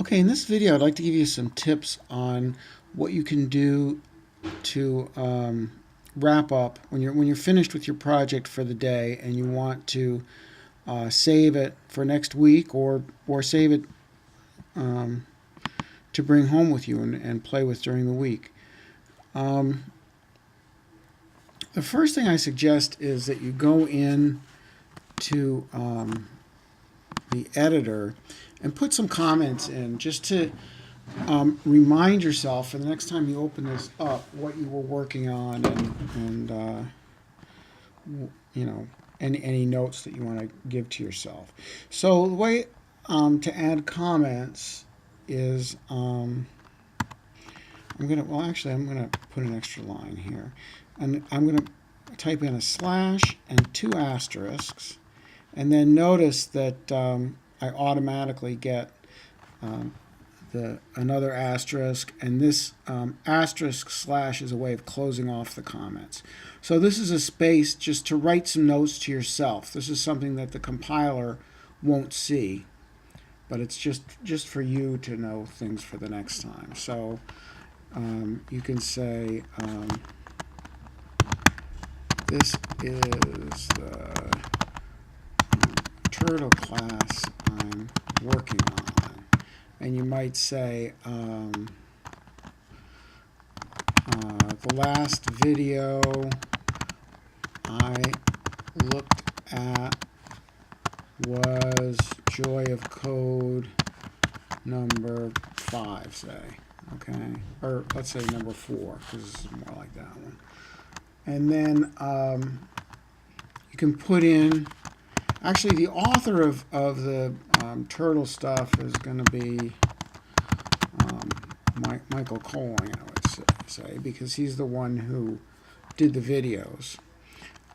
Okay, in this video, I'd like to give you some tips on what you can do to wrap up when you're finished with your project for the day and you want to save it for next week or save it um, to bring home with you and play with during the week. Um, the first thing I suggest is that you go in to the editor and put some comments in just to remind yourself for the next time you open this up what you were working on and you know any notes that you want to give to yourself. So the way to add comments is I'm gonna put an extra line here, and I'm gonna type in a slash and two asterisks, and then notice that I automatically get um, another asterisk, and this asterisk slash is a way of closing off the comments. So this is a space just to write some notes to yourself. This is something that the compiler won't see, but it's just for you to know things for the next time. So you can say this is the turtle class I'm working on. And you might say the last video I looked at was Joy of Code number 5, say. Okay, or let's say number 4, because this is more like that one. And then you can put in, actually the author of the turtle stuff is going to be Michael Colling, I would say, because he's the one who did the videos.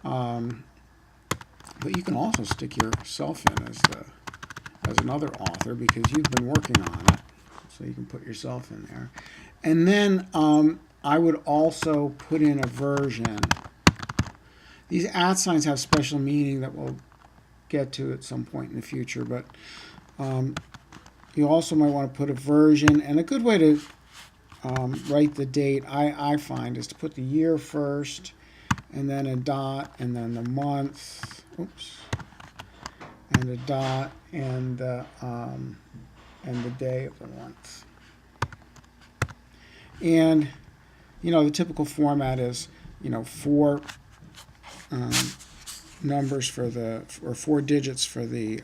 But you can also stick yourself in as another author because you've been working on it. So you can put yourself in there. And then I would also put in a version. These @ signs have special meaning that we'll get to at some point in the future, but you also might want to put a version. And a good way to write the date, I find, is to put the year first, and then a dot, and then the month, and a dot, and the day of the month. And the typical format is 4 numbers or 4 digits for the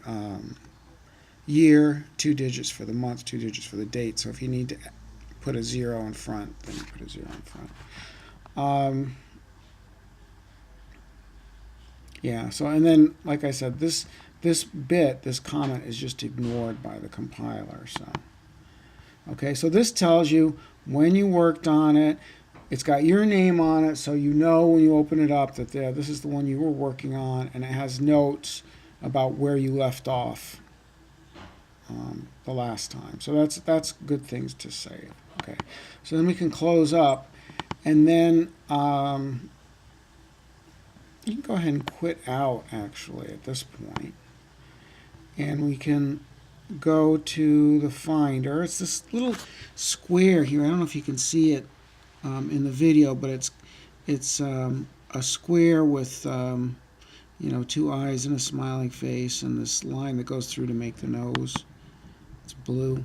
year, 2 digits for the month, 2 digits for the date. So if you need to put a 0 in front, then you put a 0 in front. Yeah. So, and then, like I said, this comment is just ignored by the compiler. So, okay. So this tells you when you worked on it. It's got your name on it, so you know when you open it up that this is the one you were working on, and it has notes about where you left off the last time. So that's good things to say. Okay, so then we can close up, and then you can go ahead and quit out actually at this point, and we can go to the Finder. It's this little square here. I don't know if you can see it in the video, but it's a square with 2 eyes and a smiling face, and this line that goes through to make the nose. It's blue.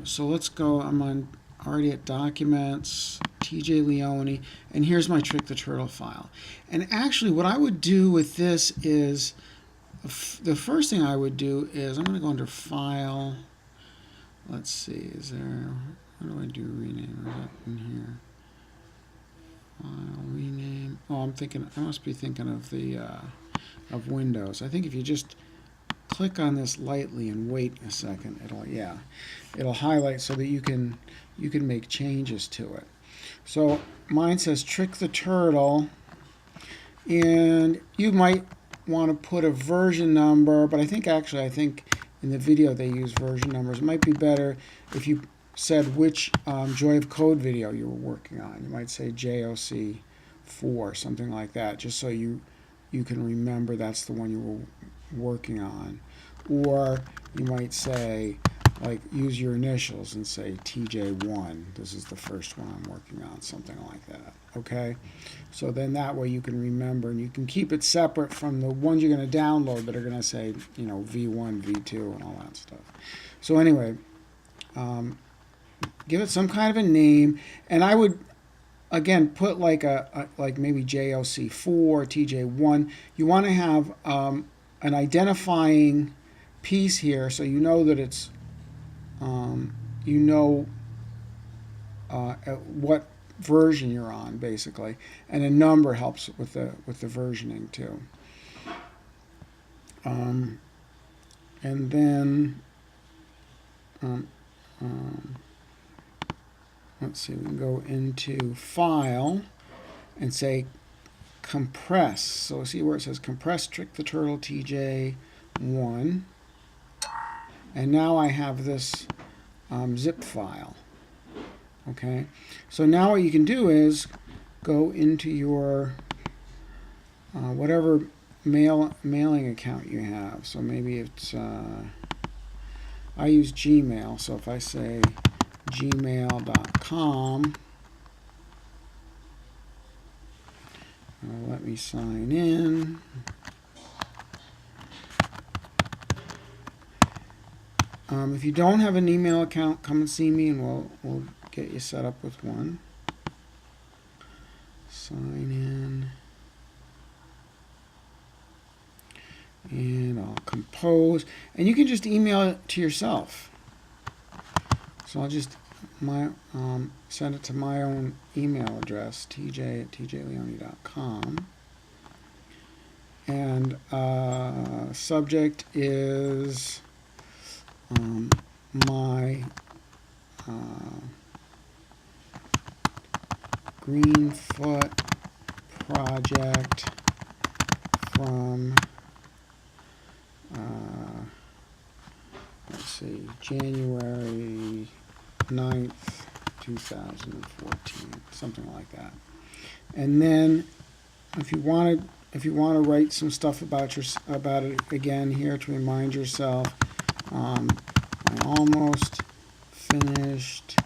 So let's go. I'm already at Documents, TJ Leone, and here's my Trick the Turtle file. And actually, what I would do with this is the first thing I would do is I'm going to go under File. Let's see, how do I do rename? Is that in here? File, rename. Oh, I must be thinking of the of Windows. I think if you just click on this lightly and wait a second, it'll highlight so that you can make changes to it. So mine says Trick the Turtle, and you might want to put a version number, but I think in the video they use version numbers. It might be better if you said which Joy of Code video you were working on. You might say JOC 4, something like that, just so you can remember that's the one you were working on. Or you might say like use your initials and say TJ1. This is the first one I'm working on, something like that. Okay, so then that way you can remember, and you can keep it separate from the ones you're going to download that are going to say, you know, V1, V2, and all that stuff. So anyway, give it some kind of a name, and I would again put like like maybe JOC4, TJ1. You want to have an identifying piece here, so you know that it's you know what version you're on, basically, and a number helps with the versioning too. And then let's see, we can go into File and say compress. So see where it says compress Trick the Turtle TJ1, and now I have this zip file. Okay, so now what you can do is go into your whatever mailing account you have. So maybe it's I use Gmail. So if I say gmail.com, let me sign in. If you don't have an email account, come and see me, and we'll get you set up with one. Sign in, and I'll compose, and you can just email it to yourself. So I'll just send it to my own email address, tj@tjleone.com, and subject is my Greenfoot project from let's see, January 9th, 2014, something like that. And then if you want to write some stuff about it again here to remind yourself, I almost finished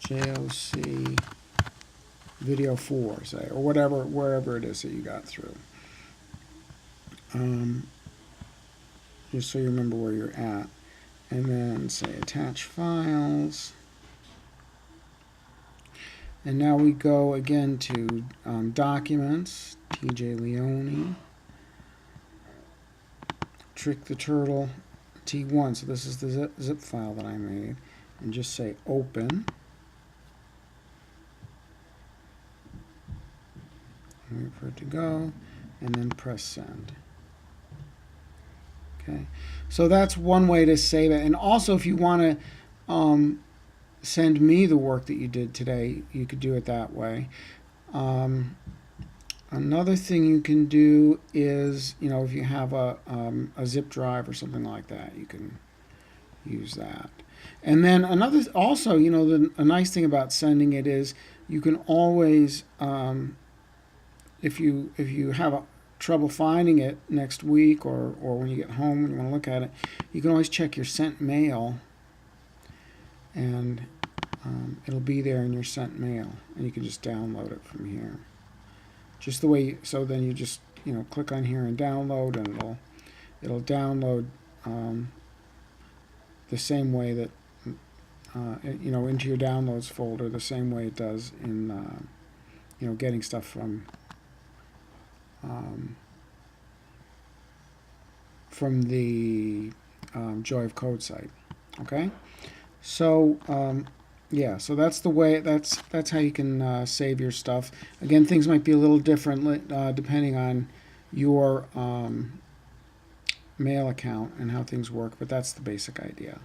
JOC video 4, say, or whatever, wherever it is that you got through. Just so you remember where you're at. And then say attach files. And now we go again to documents, TJ Leone, Trick the Turtle T1. So this is the zip file that I made. And just say open. Wait for it to go, and then press send. Okay, so that's one way to save it. And also, if you want to send me the work that you did today, you could do it that way. Another thing you can do is, you know, if you have a zip drive or something like that, you can use that. And then another, also, you know, a nice thing about sending it is you can always, if you have trouble finding it next week or when you get home and you want to look at it, you can always check your sent mail, and it'll be there in your sent mail, and you can just download it from here. Just the way, so then you just, you know, click on here and download, and it'll download the same way that you know, into your downloads folder, the same way it does in you know, getting stuff from the Joy of Code site. Okay, so yeah, so that's the way. That's how you can save your stuff. Again, things might be a little different depending on your mail account and how things work, but that's the basic idea.